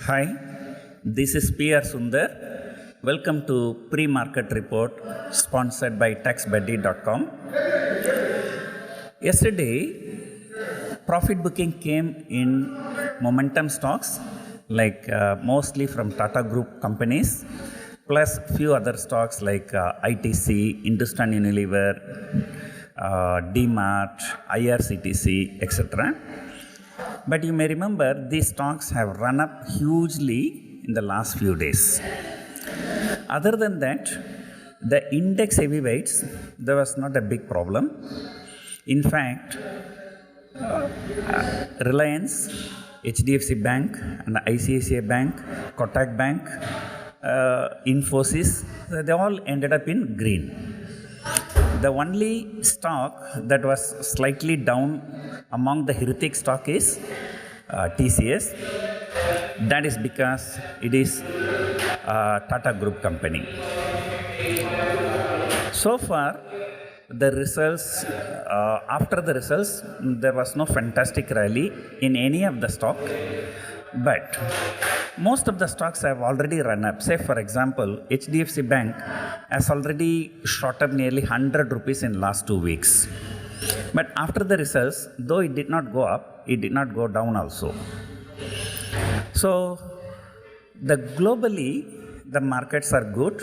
Hi, this is PR Sundar. Welcome to Pre-Market Report sponsored by taxbuddy.com. Yesterday, profit booking came in momentum stocks like mostly from Tata Group companies plus few other stocks like ITC, Hindustan Unilever, DMart, IRCTC, etc. But you may remember these stocks have run up hugely in the last few days. Other than that, the index heavyweights, there was not a big problem. In fact, Reliance, HDFC Bank, and ICICI Bank, Kotak Bank, Infosys, they all ended up in green. The only stock that was slightly down among the heretic stock is TCS. That is because it is a Tata Group company. So far, the results, after the results, there was no fantastic rally in any of the stock. But most of the stocks have already run up. Say, for example, HDFC Bank has already shot up nearly 100 rupees in last 2 weeks. But after the results, though it did not go up, it did not go down also. So, globally, the markets are good.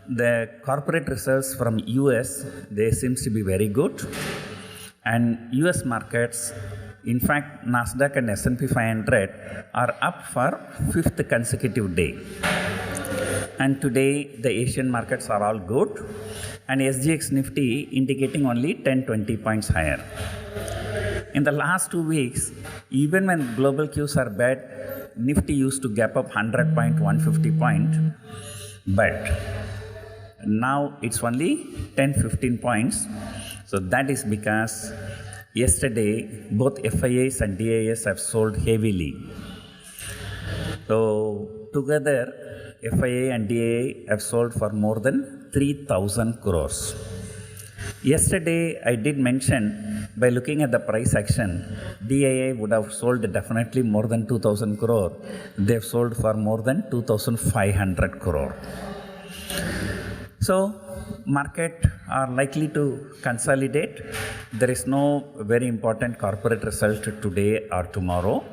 The corporate results from US, they seems to be very good. And US markets, in fact, Nasdaq and S&P 500 are up for 5th consecutive day. And today, the Asian markets are all good. And SGX Nifty indicating only 10-20 points higher. In the last 2 weeks, even when global cues are bad, Nifty used to gap up 100 point, 150 point. But now it's only 10-15 points. So that is because yesterday, both FIAs and DIAs have sold heavily. So, together, FIA and DIA have sold for more than 3,000 crores. Yesterday, I did mention, by looking at the price action, DIA would have sold definitely more than 2,000 crore. They have sold for more than 2,500 crore. So, market are likely to consolidate. There is no very important corporate result today or tomorrow.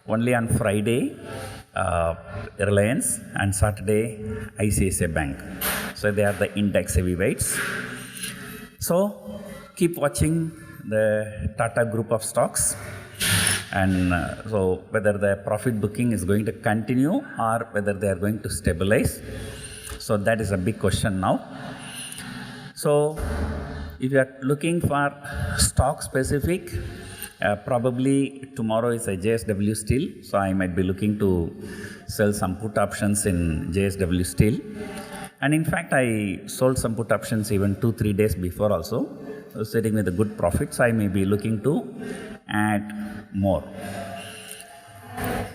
Only on Friday, Reliance, and Saturday, ICICI Bank. So they are the index heavyweights. So keep watching the Tata Group of stocks. And so whether the profit booking is going to continue or whether they are going to stabilize. So that is a big question now. So, if you are looking for stock specific, probably tomorrow is a JSW Steel. So, I might be looking to sell some put options in JSW Steel. And in fact, I sold some put options even 2-3 days before also. So, sitting with a good profits, I may be looking to add more.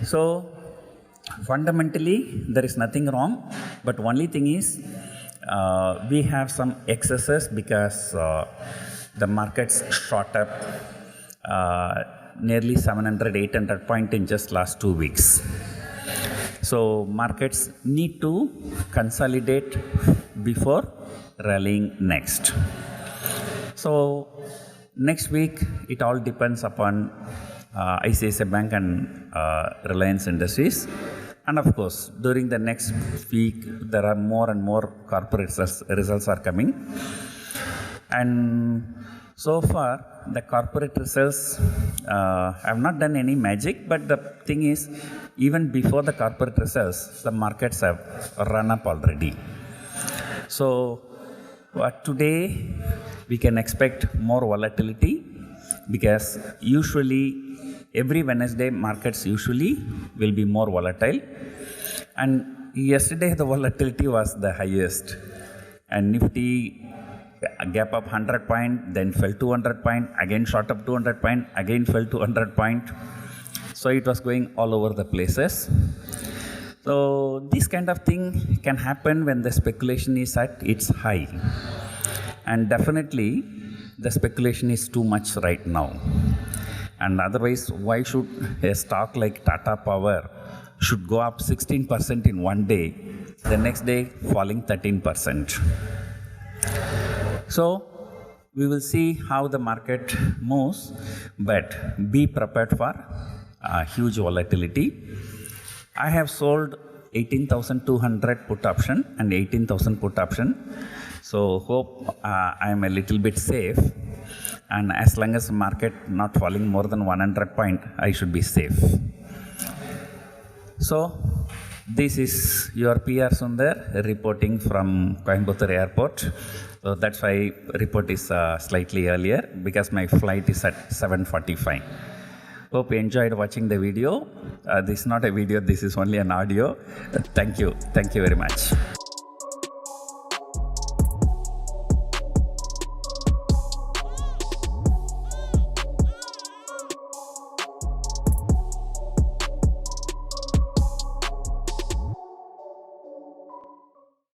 So, fundamentally, there is nothing wrong. But only thing is, we have some excesses because the markets shot up nearly 700-800 points in just last 2 weeks. So markets need to consolidate before rallying next. So next week it all depends upon ICICI Bank and Reliance Industries. And of course, during the next week, there are more and more corporate results are coming. And so far, the corporate results have not done any magic. But the thing is, even before the corporate results, the markets have run up already. So today, we can expect more volatility because usually every Wednesday, markets usually will be more volatile. And yesterday, the volatility was the highest. And Nifty gap up 100 point, then fell 200 point, again shot up 200 point, again fell 200 point. So it was going all over the places. So this kind of thing can happen when the speculation is at its high. And definitely, the speculation is too much right now. And otherwise, why should a stock like Tata Power should go up 16% in one day, the next day falling 13%. So we will see how the market moves, but be prepared for huge volatility. I have sold 18,200 put option and 18,000 put option. So hope I am a little bit safe, and as long as market not falling more than 100 point, I should be safe. So this is your PR Sundar reporting from Coimbatore Airport. So that's why report is slightly earlier, because my flight is at 7:45. Hope you enjoyed watching the video. This is not a video, this is only an audio. Thank you very much.